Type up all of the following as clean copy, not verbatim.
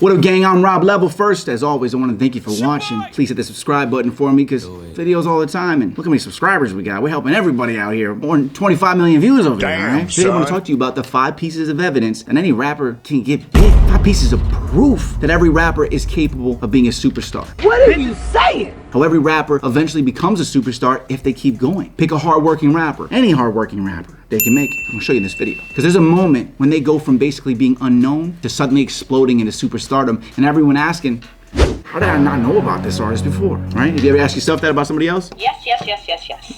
What up, gang? I'm Rob Level. First, as always, I want to thank you for watching. Please hit the subscribe button for me, because videos all the time, and look how many subscribers we got. We're helping everybody out here. More than 25 million views over there, all right? Today I want to talk to you about the 5 pieces of evidence that any rapper can get big. 5 pieces of proof that every rapper is capable of being a superstar. What are you saying? How every rapper eventually becomes a superstar if they keep going. Pick a hardworking rapper, any hardworking rapper. They can make it. I'm gonna show you in this video. Because there's a moment when they go from basically being unknown to suddenly exploding into superstardom, and everyone asking, how did I not know about this artist before, right? Have you ever asked yourself that about somebody else? Yes.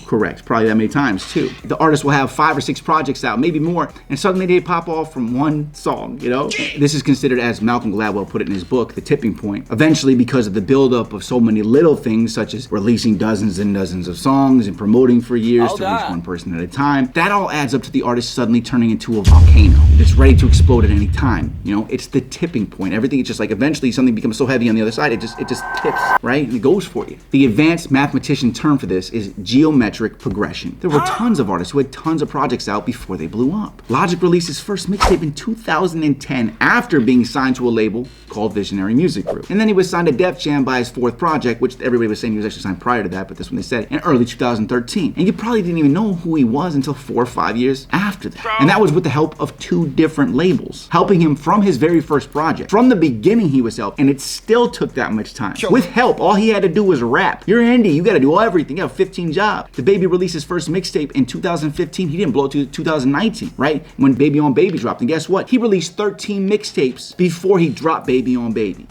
Correct, probably that many times too. The artist will have 5 or 6 projects out, maybe more, and suddenly they pop off from one song, you know? This is considered, as Malcolm Gladwell put it in his book, the tipping point. Eventually, because of the buildup of so many little things, such as releasing dozens and dozens of songs and promoting for years to reach one person at a time, that all adds up to the artist suddenly turning into a volcano that's ready to explode at any time. You know, it's the tipping point. Everything is just like, eventually something becomes so heavy on the other side, it just tips, right? And it goes for you. The advanced mathematician term for this is geometric progression. There were tons of artists who had tons of projects out before they blew up. Logic released his first mixtape in 2010 after being signed to a label called Visionary Music Group. And then he was signed to Def Jam by his 4th project, which everybody was saying he was actually signed prior to that, but this one they said, in early 2013. And you probably didn't even know who he was until 4 or 5 years after that. And that was with the help of 2 different labels, helping him from his very first project. From the beginning he was helped, and it still took that much time. With help, all he had to do was rap. You're indie, you gotta do everything. You have 15 jobs. The Baby released his first mixtape in 2015. He didn't blow it to 2019, right? When Baby on Baby dropped. And guess what? He released 13 mixtapes before he dropped Baby on Baby.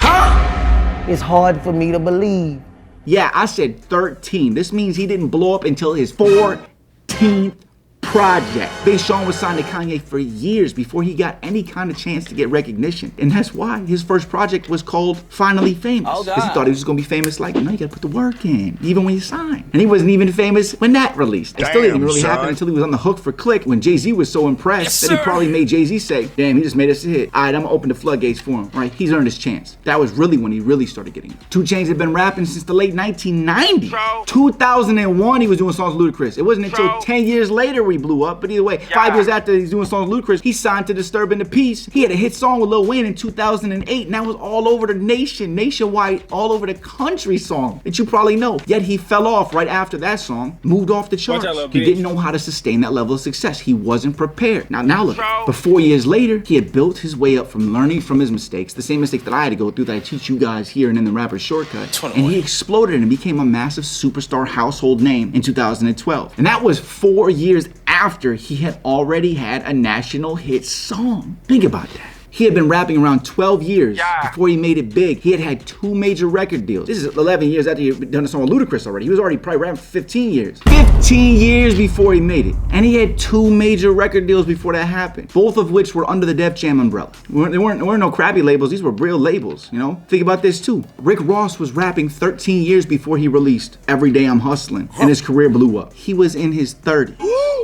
It's hard for me to believe. Yeah, I said 13. This means he didn't blow up until his 14th project. Big Sean was signed to Kanye for years before he got any kind of chance to get recognition. And that's why his first project was called Finally Famous. Because he thought he was going to be famous like, no, you got to put the work in, even when you sign. And he wasn't even famous when that released. It still didn't really happen until he was on the hook for Click, when Jay-Z was so impressed that he probably made Jay-Z say, damn, he just made us a hit. All right, I'm going to open the floodgates for him. Right? He's earned his chance. That was really when he really started getting it. 2 Chainz had been rapping since the late 1990s. 2001, he was doing songs with Lyricist. It wasn't until 10 years later we blew up, but either way, 5 years after he's doing songs with Ludacris, he signed to Disturbing the Peace. He had a hit song with Lil Wayne in 2008, and that was all over the nation, nationwide, all over the country song that you probably know. Yet he fell off right after that song, moved off the charts. He didn't know how to sustain that level of success. He wasn't prepared. Now look, but 4 years later, he had built his way up from learning from his mistakes, the same mistakes that I had to go through that I teach you guys here and in the Rapper's Shortcut, and he exploded and became a massive superstar household name in 2012. And that was 4 years after he had already had a national hit song. Think about that. He had been rapping around 12 years before he made it big. He had had 2 major record deals. This is 11 years after he had done a song with Ludacris already. He was already probably rapping for 15 years. 15 years before he made it. And he had 2 major record deals before that happened. Both of which were under the Def Jam umbrella. There weren't no crappy labels. These were real labels, you know? Think about this too. Rick Ross was rapping 13 years before he released Every Day I'm Hustling, and his career blew up. He was in his 30s.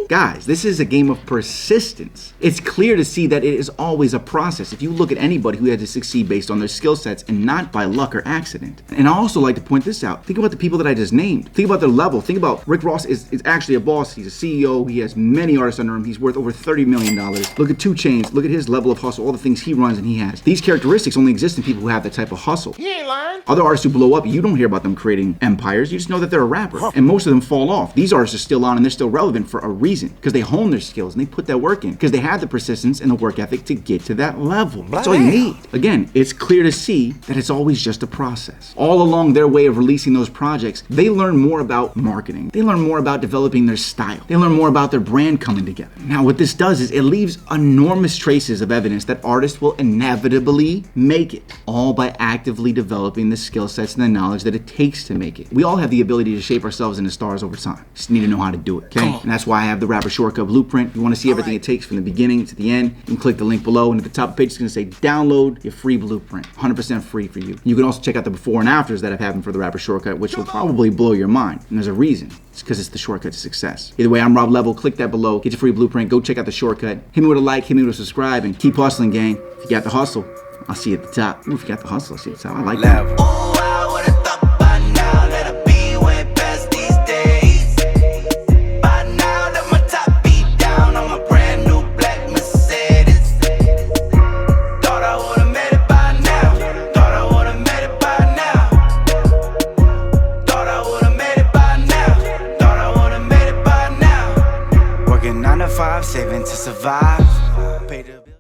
Guys, this is a game of persistence. It's clear to see that it is always a process. If you look at anybody who had to succeed based on their skill sets and not by luck or accident. And I also like to point this out. Think about the people that I just named. Think about their level. Think about Rick Ross is actually a boss. He's a CEO. He has many artists under him. He's worth over $30 million. Look at 2 Chainz. Look at his level of hustle, all the things he runs and he has. These characteristics only exist in people who have that type of hustle. He ain't lying. Other artists who blow up, you don't hear about them creating empires. You just know that they're a rapper. And most of them fall off. These artists are still on and they're still relevant for a reason. Because they hone their skills and they put that work in. Because they have the persistence and the work ethic to get to that level. That's all you need. Again, it's clear to see that it's always just a process. All along their way of releasing those projects, they learn more about marketing. They learn more about developing their style. They learn more about their brand coming together. Now, what this does is it leaves enormous traces of evidence that artists will inevitably make it, all by actively developing the skill sets and the knowledge that it takes to make it. We all have the ability to shape ourselves into stars over time. Just need to know how to do it, okay? And that's why I have the Rapper Shortcut Blueprint. If you want to see everything it takes from the beginning to the end, you can click the link below, and at the top of the page it's going to say download your free blueprint. 100% free for you. You can also check out the before and afters that have happened for the Rapper Shortcut, which will probably blow your mind. And there's a reason. It's because it's the shortcut to success. Either way, I'm Rob Level. Click that below. Get your free blueprint. Go check out the shortcut. Hit me with a like. Hit me with a subscribe. And keep hustling, gang. If you got the hustle, I'll see you at the top. Ooh, if you got the hustle, I'll see you at the top. I like that. Working 9 to 5, saving to survive. Pay the bills.